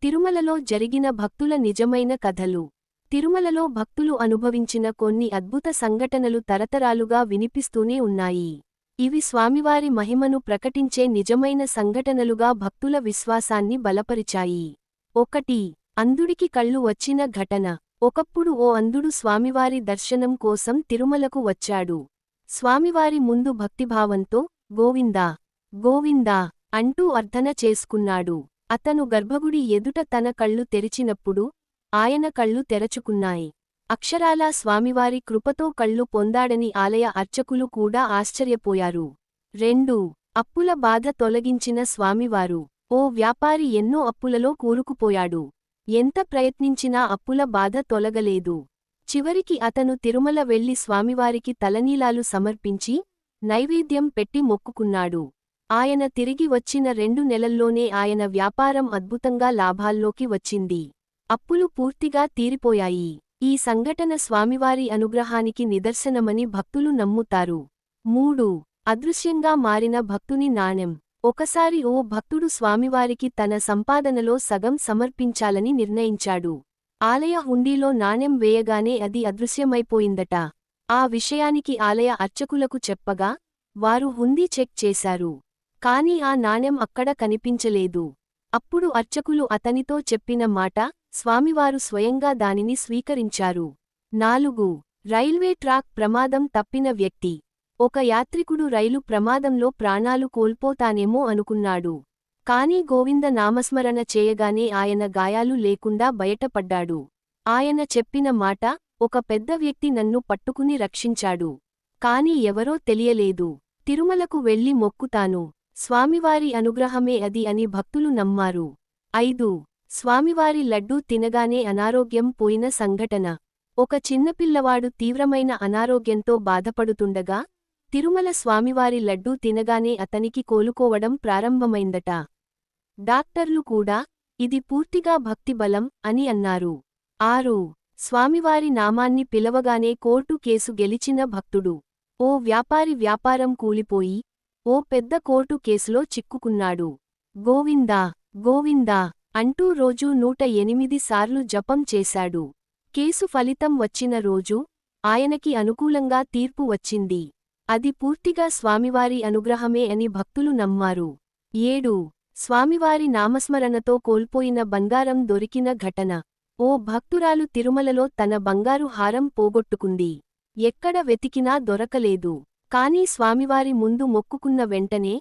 తిరుమలలో జరిగిన భక్తుల నిజమైన కథలు. తిరుమలలో భక్తులు అనుభవించిన కొన్ని అద్భుత సంఘటనలు తరతరాలుగా వినిపిస్తూనే ఉన్నాయి. ఇవి స్వామివారి మహిమను ప్రకటించే నిజమైన సంఘటనలుగా భక్తుల విశ్వాసాన్ని బలపరిచాయి. 1. అంధుడికి కళ్ళు వచ్చిన ఘటన. ఒకప్పుడు ఓ అంధుడు స్వామివారి దర్శనం కోసం తిరుమలకు వచ్చాడు. స్వామివారి ముందు భక్తిభావంతో గోవిందా గోవిందా అంటూ అర్థన చేసుకున్నాడు. అతను గర్భగుడి ఎదుట తన కళ్ళు తెరిచినప్పుడు ఆయన కళ్ళు తెరచుకున్నాయి. అక్షరాలా స్వామివారి కృపతో కళ్ళు పొందాడని ఆలయ అర్చకులు కూడా ఆశ్చర్యపోయారు. 2. అప్పుల బాధ తొలగించిన స్వామివారు. ఓ వ్యాపారి ఎన్నో అప్పులలో కూరుకుపోయాడు. ఎంత ప్రయత్నించినా అప్పుల బాధ తొలగలేదు. చివరికి అతను తిరుమల వెళ్లి స్వామివారికి తలనీలాలు సమర్పించి నైవేద్యం పెట్టి మొక్కుకున్నాడు. ఆయన తిరిగి వచ్చిన 2 నెలల్లోనే ఆయన వ్యాపారం అద్భుతంగా లాభాల్లోకి వచ్చింది. అప్పులు పూర్తిగా తీరిపోయాయి. ఈ సంఘటన స్వామివారి అనుగ్రహానికి నిదర్శనమని భక్తులు నమ్ముతారు. 3. అదృశ్యంగా మారిన భక్తుని నాణెం. ఒకసారి ఓ భక్తుడు స్వామివారికి తన సంపాదనలో సగం సమర్పించాలని నిర్ణయించాడు. ఆలయ హుండీలో నాణెం వేయగానే అది అదృశ్యమైపోయిందట. ఆ విషయానికి ఆలయ అర్చకులకు చెప్పగా వారు హుండీ చెక్ చేశారు. కాని ఆ నాణెం అక్కడ కనిపించలేదు. అప్పుడు అర్చకులు అతనితో చెప్పిన మాట స్వామివారు స్వయంగా దానిని స్వీకరించారు. 4. రైల్వే ట్రాక్ ప్రమాదం తప్పిన వ్యక్తి. ఒక యాత్రికుడు రైలు ప్రమాదంలో ప్రాణాలు కోల్పోతానేమో అనుకున్నాడు. కానీ గోవింద నామస్మరణ చేయగానే ఆయన గాయాలు లేకుండా బయటపడ్డాడు. ఆయన చెప్పిన మాట, ఒక పెద్ద వ్యక్తి నన్ను పట్టుకుని రక్షించాడు. కాని ఎవరో తెలియలేదు. తిరుమలకు వెళ్లి మొక్కుతాను. స్వామివారి అనుగ్రహమే అది అని భక్తులు నమ్మారు. 5. స్వామివారి లడ్డూ తినగానే అనారోగ్యం పోయిన సంఘటన. ఒక చిన్నపిల్లవాడు తీవ్రమైన అనారోగ్యంతో బాధపడుతుండగా తిరుమల స్వామివారి లడ్డూ తినగానే అతనికి కోలుకోవడం ప్రారంభమైందట. డాక్టర్లు కూడా ఇది పూర్తిగా భక్తిబలం అని అన్నారు. 6. స్వామివారి నామాన్ని పిలవగానే కోర్టు కేసు గెలిచిన భక్తుడు. ఓ వ్యాపారి వ్యాపారం కూలిపోయి ఓ పెద్ద కోర్టు కేసులో చిక్కుకున్నాడు. గోవిందా గోవిందా అంటూ రోజూ 108 సార్లు జపం చేశాడు. కేసు ఫలితం వచ్చిన రోజు ఆయనకి అనుకూలంగా తీర్పు వచ్చింది. అది పూర్తిగా స్వామివారి అనుగ్రహమే అని భక్తులు నమ్మారు. 7. స్వామివారి నామస్మరణతో కోల్పోయిన బంగారం దొరికిన ఘటన. ఓ భక్తురాలు తిరుమలలో తన బంగారు హారం పోగొట్టుకుంది. ఎక్కడ వెతికినా దొరకలేదు. కానీ స్వామివారి ముందు మొక్కుకున్న వెంటనే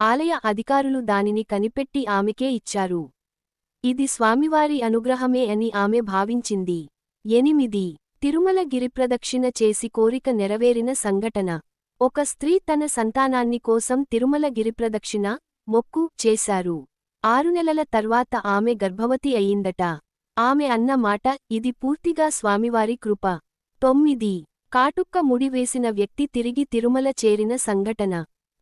ఆలయ అధికారులు దానిని కనిపెట్టి ఆమెకే ఇచ్చారు. ఇది స్వామివారి అనుగ్రహమే అని ఆమె భావించింది. 8. తిరుమల గిరిప్రదక్షిణ చేసి కోరిక నెరవేరిన సంఘటన. ఒక స్త్రీ తన సంతానాన్ని కోసం తిరుమల గిరిప్రదక్షిణ మొక్కు చేశారు. 6 నెలల తర్వాత ఆమె గర్భవతి అయిందట. ఆమె అన్న మాట ఇది పూర్తిగా స్వామివారి కృప. 9. కాటుక్క ముడివేసిన వ్యక్తి తిరిగి తిరుమల చేరిన సంఘటన.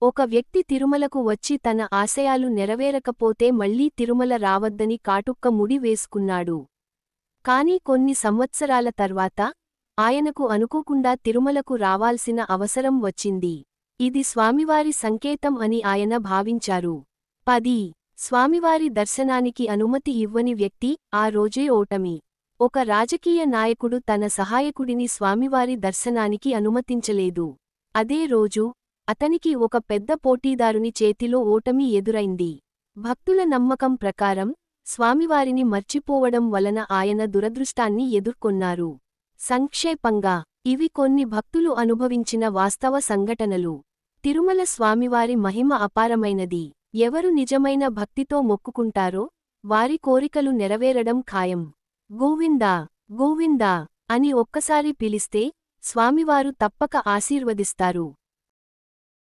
ఒక వ్యక్తి తిరుమలకు వచ్చి తన ఆశయాలు నెరవేరకపోతే మళ్లీ తిరుమల రావద్దని కాటుక్క ముడి వేసుకున్నాడు. కాని కొన్ని సంవత్సరాల తర్వాత ఆయనకు అనుకోకుండా తిరుమలకు రావాల్సిన అవసరం వచ్చింది. ఇది స్వామివారి సంకేతం అని ఆయన భావించారు. 10. స్వామివారి దర్శనానికి అనుమతి ఇవ్వని వ్యక్తి ఆ రోజే ఓటమి. ఒక రాజకీయ నాయకుడు తన సహాయకుడిని స్వామివారి దర్శనానికి అనుమతించలేదు. అదే రోజు అతనికి ఒక పెద్ద పోటీదారుని చేతిలో ఓటమి ఎదురైంది. భక్తుల నమ్మకం ప్రకారం స్వామివారిని మర్చిపోవడం వలన ఆయన దురదృష్టాన్ని ఎదుర్కొన్నారు. సంక్షేపంగా ఇవి కొన్ని భక్తులు అనుభవించిన వాస్తవ సంఘటనలు. తిరుమల స్వామివారి మహిమ అపారమైనది. ఎవరు నిజమైన భక్తితో మొక్కుకుంటారో వారి కోరికలు నెరవేరడం ఖాయం. గోవిందా గోవిందా అని ఒక్కసారి పిలిస్తే స్వామివారు తప్పక ఆశీర్వదిస్తారు.